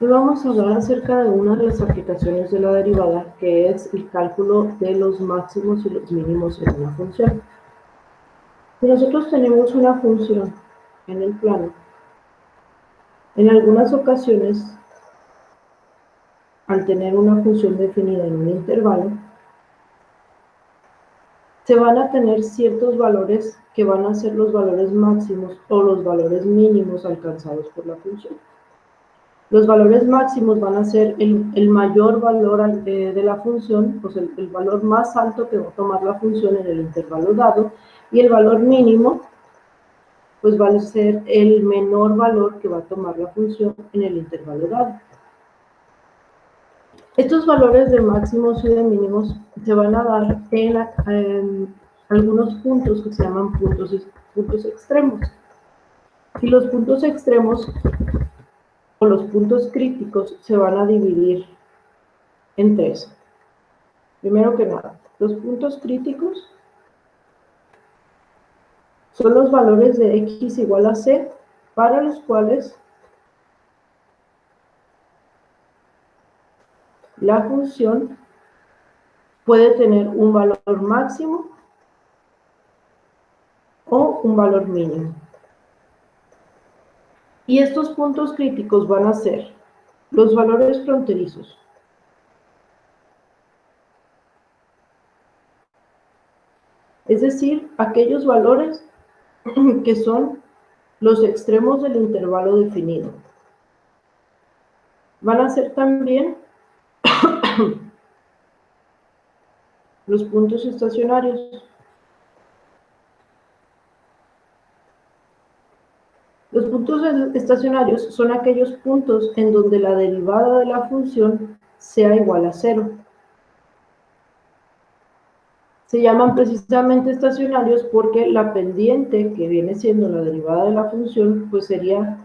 Hoy vamos a hablar acerca de una de las aplicaciones de la derivada, que es el cálculo de los máximos y los mínimos en una función. Si nosotros tenemos una función en el plano, en algunas ocasiones, al tener una función definida en un intervalo, se van a tener ciertos valores que van a ser los valores máximos o los valores mínimos alcanzados por la función. Los valores máximos van a ser el mayor valor de la función, pues el valor más alto que va a tomar la función en el intervalo dado, y el valor mínimo pues va a ser el menor valor que va a tomar la función en el intervalo dado. Estos valores de máximos y de mínimos se van a dar en algunos puntos que se llaman puntos extremos. Y los puntos extremos o los puntos críticos se van a dividir en tres. Primero que nada, los puntos críticos son los valores de x igual a c para los cuales la función puede tener un valor máximo o un valor mínimo. Y estos puntos críticos van a ser los valores fronterizos. Es decir, aquellos valores que son los extremos del intervalo definido. Van a ser también los puntos estacionarios. Los puntos estacionarios son aquellos puntos en donde la derivada de la función sea igual a 0. Se llaman precisamente estacionarios porque la pendiente que viene siendo la derivada de la función pues sería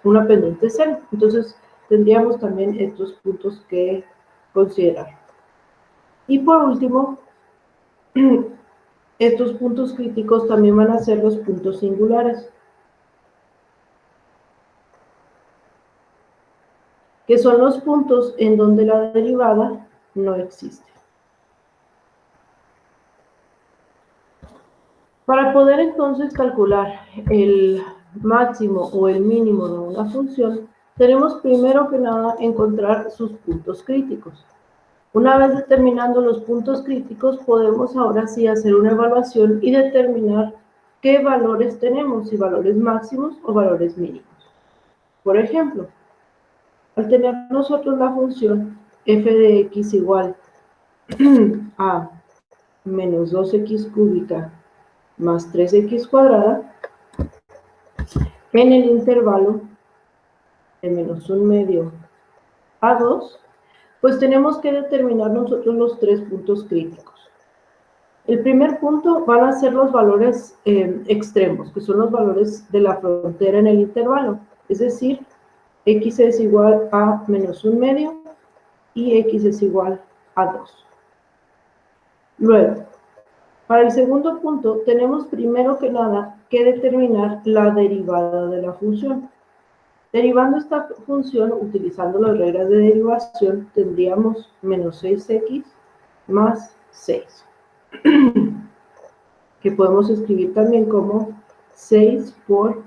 una pendiente 0. Entonces tendríamos también estos puntos que considerar. Y por último, estos puntos críticos también van a ser los puntos singulares, que son los puntos en donde la derivada no existe. Para poder entonces calcular el máximo o el mínimo de una función, tenemos primero que nada encontrar sus puntos críticos. Una vez determinando los puntos críticos, podemos ahora sí hacer una evaluación y determinar qué valores tenemos, si valores máximos o valores mínimos. Por ejemplo, al tener nosotros la función f de x igual a menos 2x cúbica más 3x cuadrada, en el intervalo de menos 1/2 a 2, pues tenemos que determinar nosotros los tres puntos críticos. El primer punto van a ser los valores extremos, que son los valores de la frontera en el intervalo, es decir, x es igual a menos 1/2 y x es igual a 2. Luego, para el segundo punto, tenemos primero que nada que determinar la derivada de la función. Derivando esta función, utilizando las reglas de derivación, tendríamos menos 6x más 6, que podemos escribir también como 6 por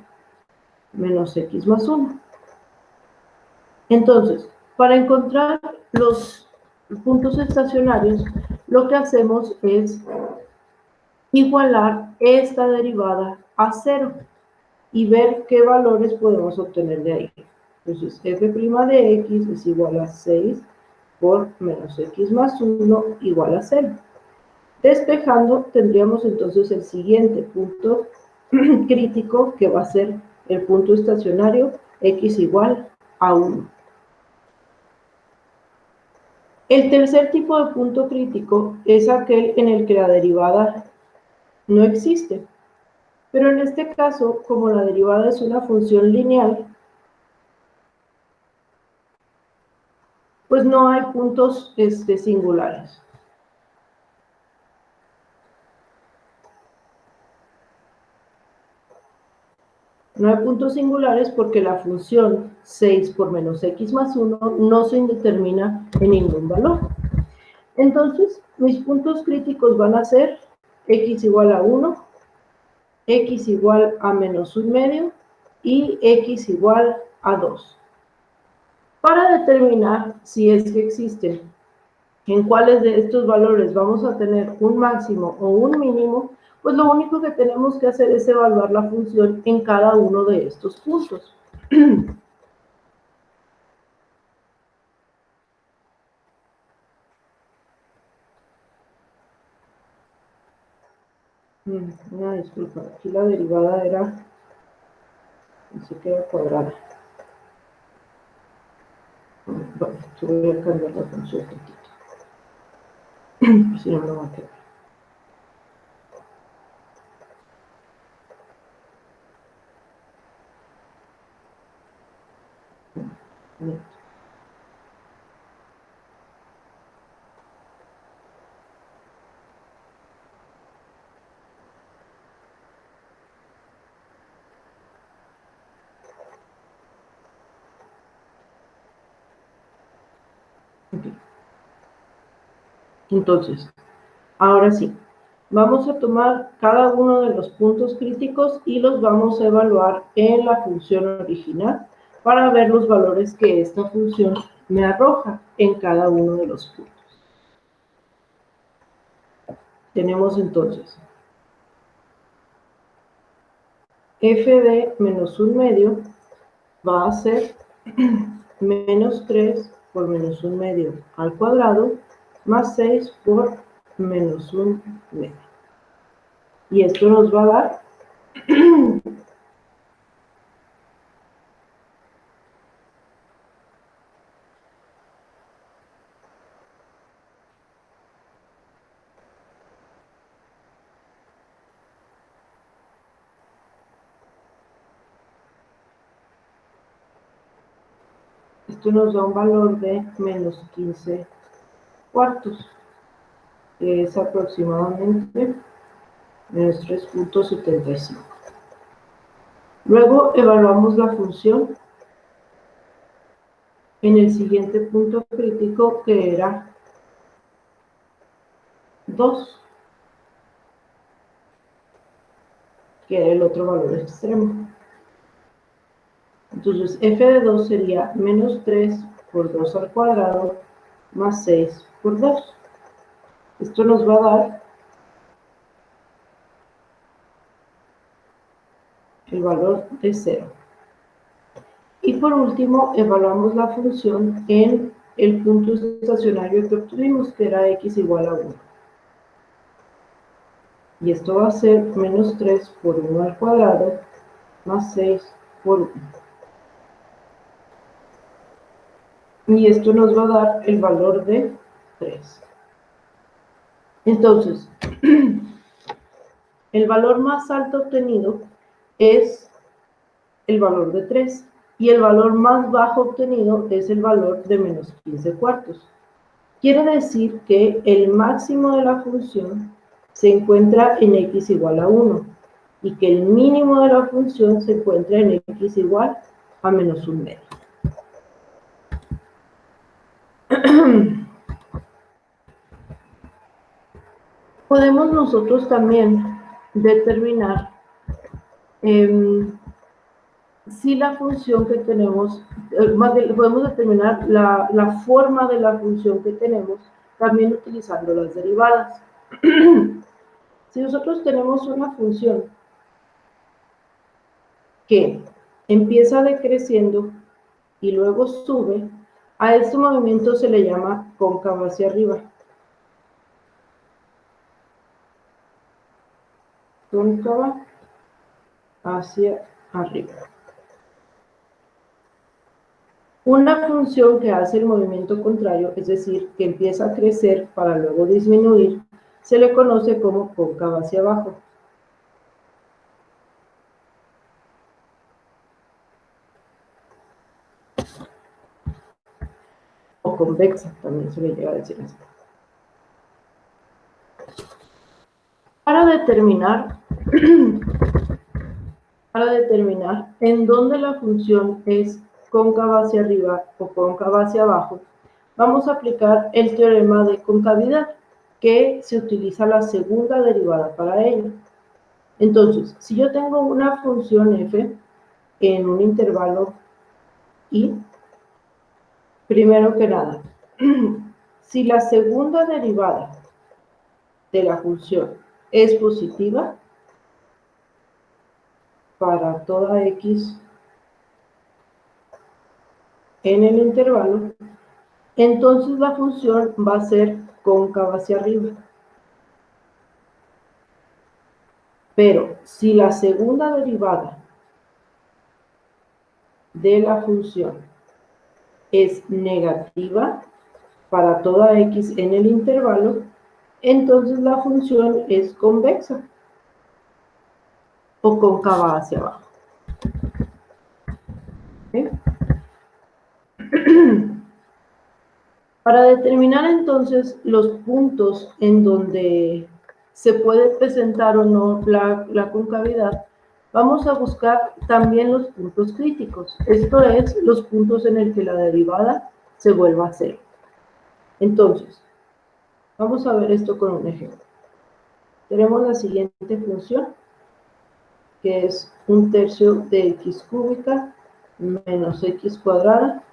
menos x más 1. Entonces, para encontrar los puntos estacionarios, lo que hacemos es igualar esta derivada a 0 y ver qué valores podemos obtener de ahí. Entonces, f' de x es igual a 6 por menos x más 1 igual a 0. Despejando, tendríamos entonces el siguiente punto crítico, que va a ser el punto estacionario x igual a 1. El tercer tipo de punto crítico es aquel en el que la derivada no existe. Pero en este caso, como la derivada es una función lineal, pues no hay puntos singulares. No hay puntos singulares porque la función 6 por menos x más 1 no se indetermina en ningún valor. Entonces, mis puntos críticos van a ser x igual a 1, x igual a menos 1/2 y x igual a 2. Para determinar si es que existen en cuáles de estos valores vamos a tener un máximo o un mínimo, pues lo único que tenemos que hacer es evaluar la función en cada uno de estos puntos. Una disculpa, aquí la derivada era, pensé que era cuadrada. Bueno, yo voy a cambiar la función un poquito, si no, no va a quedar. Bien. Okay. Entonces, ahora sí, vamos a tomar cada uno de los puntos críticos y los vamos a evaluar en la función original para ver los valores que esta función me arroja en cada uno de los puntos. Tenemos entonces f de menos 1/2 va a ser menos 3 por menos 1/2 al cuadrado más 6 por menos 1/2. Y esto nos va a dar un valor de menos 15 cuartos, que es aproximadamente menos 3.75. Luego evaluamos la función en el siguiente punto crítico, que era 2, que era el otro valor extremo. Entonces, f de 2 sería menos 3 por 2 al cuadrado más 6 por 2. Esto nos va a dar el valor de 0. Y por último, evaluamos la función en el punto estacionario que obtuvimos, que era x igual a 1. Y esto va a ser menos 3 por 1 al cuadrado más 6 por 1. Y esto nos va a dar el valor de 3. Entonces, el valor más alto obtenido es el valor de 3. Y el valor más bajo obtenido es el valor de menos 15 cuartos. Quiere decir que el máximo de la función se encuentra en x igual a 1 y que el mínimo de la función se encuentra en x igual a menos 1/2. Podemos nosotros también determinar si la función que tenemos, podemos determinar la forma de la función que tenemos también utilizando las derivadas. Si nosotros tenemos una función que empieza decreciendo y luego sube, a este movimiento se le llama cóncavo hacia arriba. Cóncava hacia arriba. Una función que hace el movimiento contrario, es decir, que empieza a crecer para luego disminuir, se le conoce como cóncava hacia abajo. O convexa, también se le llega a decir así. para determinar en dónde la función es cóncava hacia arriba o cóncava hacia abajo, vamos a aplicar el teorema de concavidad, que se utiliza la segunda derivada para ello. Entonces, si yo tengo una función f en un intervalo y, primero que nada, si la segunda derivada de la función es positiva para toda x en el intervalo, entonces la función va a ser cóncava hacia arriba. Pero si la segunda derivada de la función es negativa para toda x en el intervalo, entonces la función es convexa o cóncava hacia abajo. ¿Sí? Para determinar entonces los puntos en donde se puede presentar o no la concavidad, vamos a buscar también los puntos críticos. Esto es, los puntos en el que la derivada se vuelva a cero. Entonces, vamos a ver esto con un ejemplo. Tenemos la siguiente función, que es 1/3 de x cúbica menos x cuadrada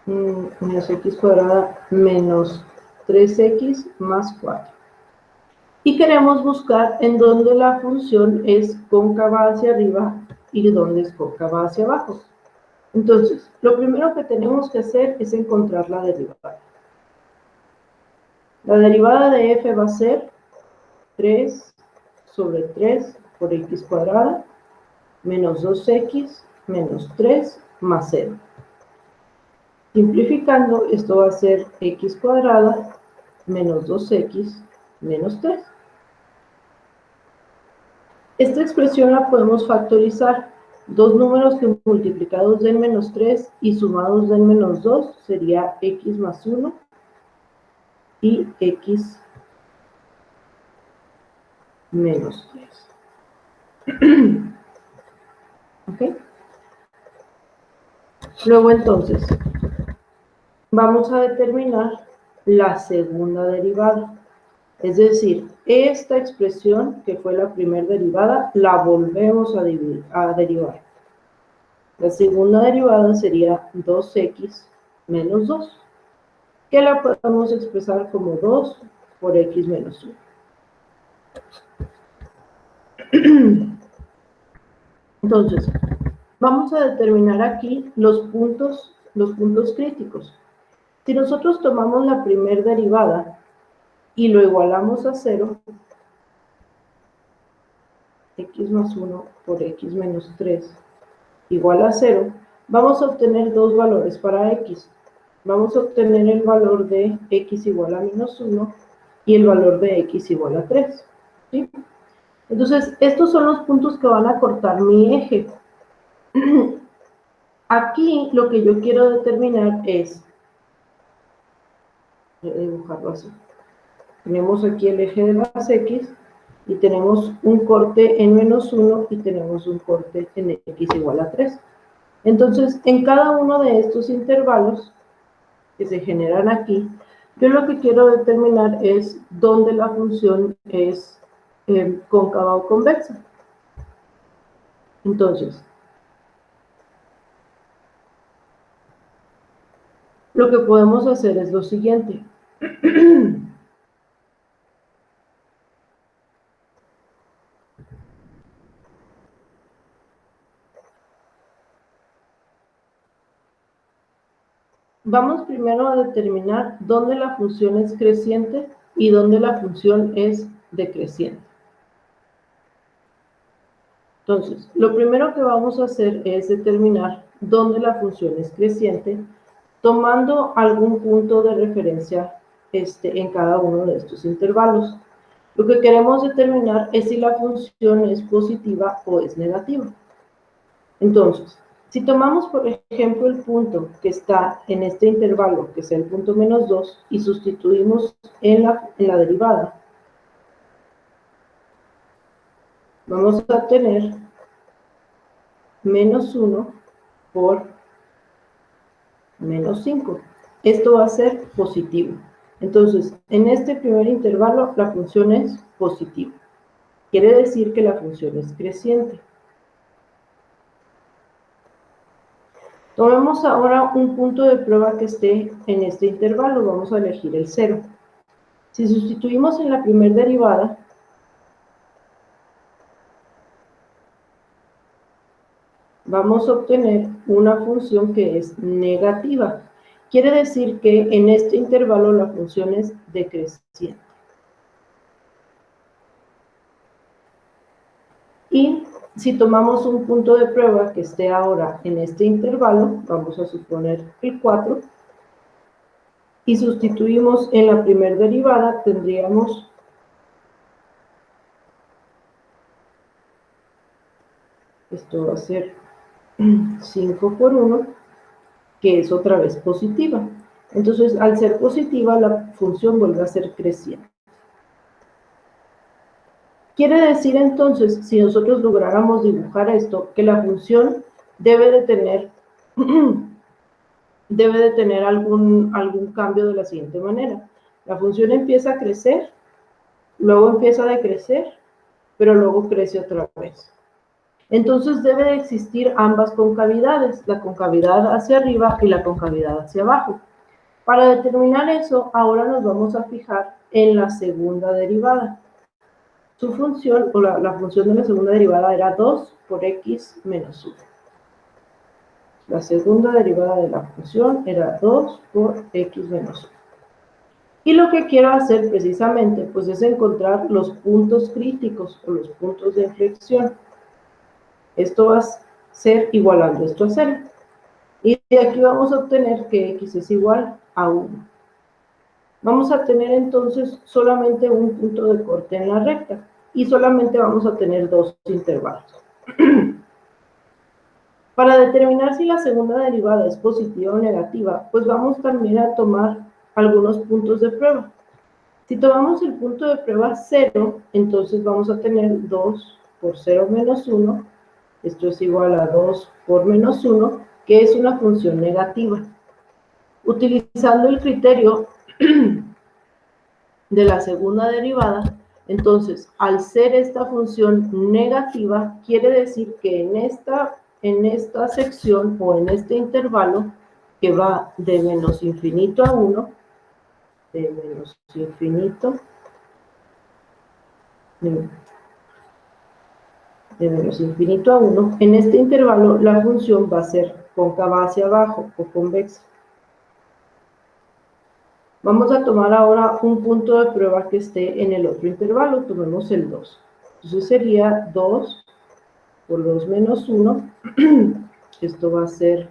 menos x cuadrada menos 3x más 4. Y queremos buscar en dónde la función es cóncava hacia arriba y dónde es cóncava hacia abajo. Entonces, lo primero que tenemos que hacer es encontrar la derivada. La derivada de f va a ser 3 sobre 3 por x cuadrada menos 2x menos 3 más 0. Simplificando, esto va a ser x cuadrada menos 2x menos 3. Esta expresión la podemos factorizar. Dos números que multiplicados den menos 3 y sumados den menos 2 sería x más 1 y x menos 3. ¿Ok? Luego entonces, vamos a determinar la segunda derivada. Es decir, esta expresión, que fue la primera derivada, la volvemos a derivar. La segunda derivada sería 2x menos 2, que la podemos expresar como 2 por x menos 1. Entonces, vamos a determinar aquí los puntos críticos. Si nosotros tomamos la primera derivada y lo igualamos a 0, x más 1 por x menos 3 igual a 0, vamos a obtener dos valores para x. Vamos a obtener el valor de x igual a menos 1 y el valor de x igual a 3. ¿Sí? Entonces, estos son los puntos que van a cortar mi eje. Aquí lo que yo quiero determinar es, voy a dibujarlo así. Tenemos aquí el eje de las x y tenemos un corte en menos 1 y tenemos un corte en x igual a 3. Entonces, en cada uno de estos intervalos que se generan aquí, yo lo que quiero determinar es dónde la función es cóncava o convexa. Entonces, lo que podemos hacer es lo siguiente. Vamos primero a determinar dónde la función es creciente y dónde la función es decreciente. Entonces, lo primero que vamos a hacer es determinar dónde la función es creciente, tomando algún punto de referencia en cada uno de estos intervalos. Lo que queremos determinar es si la función es positiva o es negativa. Entonces, Si tomamos, por ejemplo, el punto que está en este intervalo, que es el punto menos 2, y sustituimos en la derivada, vamos a tener menos 1 por menos 5. Esto va a ser positivo. Entonces, en este primer intervalo, la función es positiva. Quiere decir que la función es creciente. Tomemos ahora un punto de prueba que esté en este intervalo. Vamos a elegir el 0. Si sustituimos en la primera derivada, vamos a obtener una función que es negativa. Quiere decir que en este intervalo la función es decreciente. Y si tomamos un punto de prueba que esté ahora en este intervalo, vamos a suponer el 4, y sustituimos en la primera derivada, tendríamos esto va a ser 5 por 1, que es otra vez positiva. Entonces, al ser positiva, la función vuelve a ser creciente. Quiere decir entonces, si nosotros lográramos dibujar esto, que la función debe de tener algún cambio de la siguiente manera. La función empieza a crecer, luego empieza a decrecer, pero luego crece otra vez. Entonces debe de existir ambas concavidades, la concavidad hacia arriba y la concavidad hacia abajo. Para determinar eso, ahora nos vamos a fijar en la segunda derivada. Su función, o la función de la segunda derivada era 2 por x menos 1. La segunda derivada de la función era 2 por x menos 1. Y lo que quiero hacer precisamente, pues es encontrar los puntos críticos o los puntos de inflexión. Esto va a ser igualando esto a 0. Y de aquí vamos a obtener que x es igual a 1. Vamos a tener entonces solamente un punto de corte en la recta y solamente vamos a tener dos intervalos. Para determinar si la segunda derivada es positiva o negativa, pues vamos también a tomar algunos puntos de prueba. Si tomamos el punto de prueba 0, entonces vamos a tener 2 por 0 menos 1, esto es igual a 2 por menos 1, que es una función negativa. Utilizando el criterio de la segunda derivada, entonces, al ser esta función negativa, quiere decir que en esta sección o en este intervalo, que va de menos infinito a 1, de menos infinito, de menos infinito a 1, en este intervalo la función va a ser cóncava hacia abajo o convexa. Vamos a tomar ahora un punto de prueba que esté en el otro intervalo, tomemos el 2. Entonces sería 2 por 2 menos 1, esto va a ser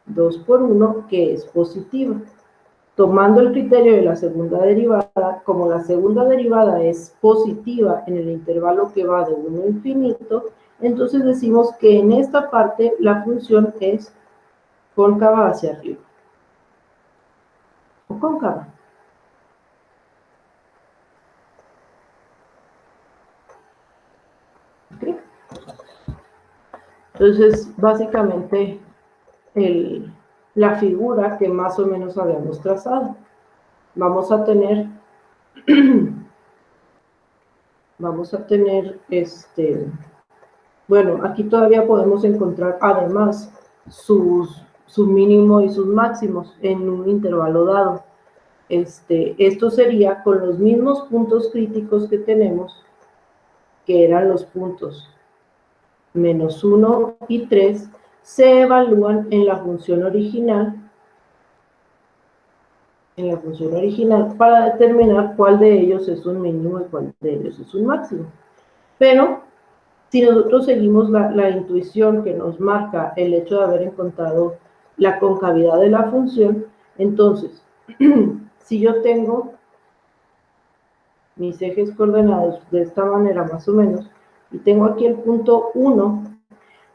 2 por 1, que es positiva. Tomando el criterio de la segunda derivada, como la segunda derivada es positiva en el intervalo que va de 1 a infinito, entonces decimos que en esta parte la función es cóncava hacia arriba. O cóncava. ¿Okay? Entonces, básicamente, la figura que más o menos habíamos trazado. Vamos a tener bueno, aquí todavía podemos encontrar además su mínimo y sus máximos en un intervalo dado. Esto sería con los mismos puntos críticos que tenemos, que eran los puntos menos 1 y 3, se evalúan en la función original, para determinar cuál de ellos es un mínimo y cuál de ellos es un máximo. Pero si nosotros seguimos la intuición que nos marca el hecho de haber encontrado la concavidad de la función, entonces, si yo tengo mis ejes coordenados de esta manera más o menos, y tengo aquí el punto 1,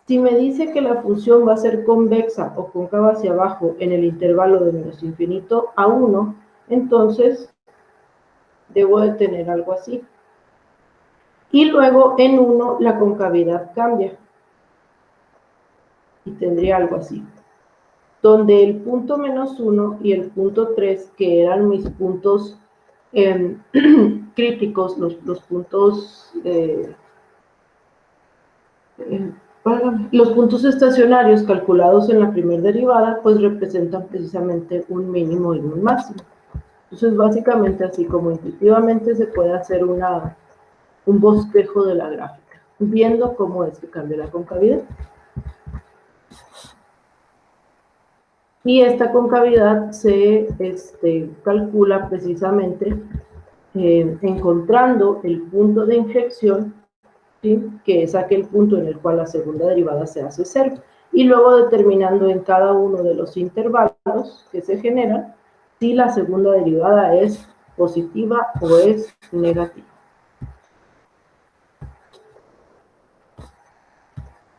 Si me dice que la función va a ser convexa o cóncava hacia abajo en el intervalo de menos infinito a 1, entonces debo de tener algo así. Y luego en 1 la concavidad cambia. Y tendría algo así. Donde el punto menos 1 y el punto 3, que eran mis puntos críticos, los puntos los puntos estacionarios calculados en la primera derivada, pues representan precisamente un mínimo y un máximo. Entonces, básicamente, así como intuitivamente se puede hacer un bosquejo de la gráfica, viendo cómo es que cambia la concavidad. Y esta concavidad se calcula precisamente encontrando el punto de inflexión, ¿sí?, que es aquel punto en el cual la segunda derivada se hace cero, y luego determinando en cada uno de los intervalos que se generan si la segunda derivada es positiva o es negativa.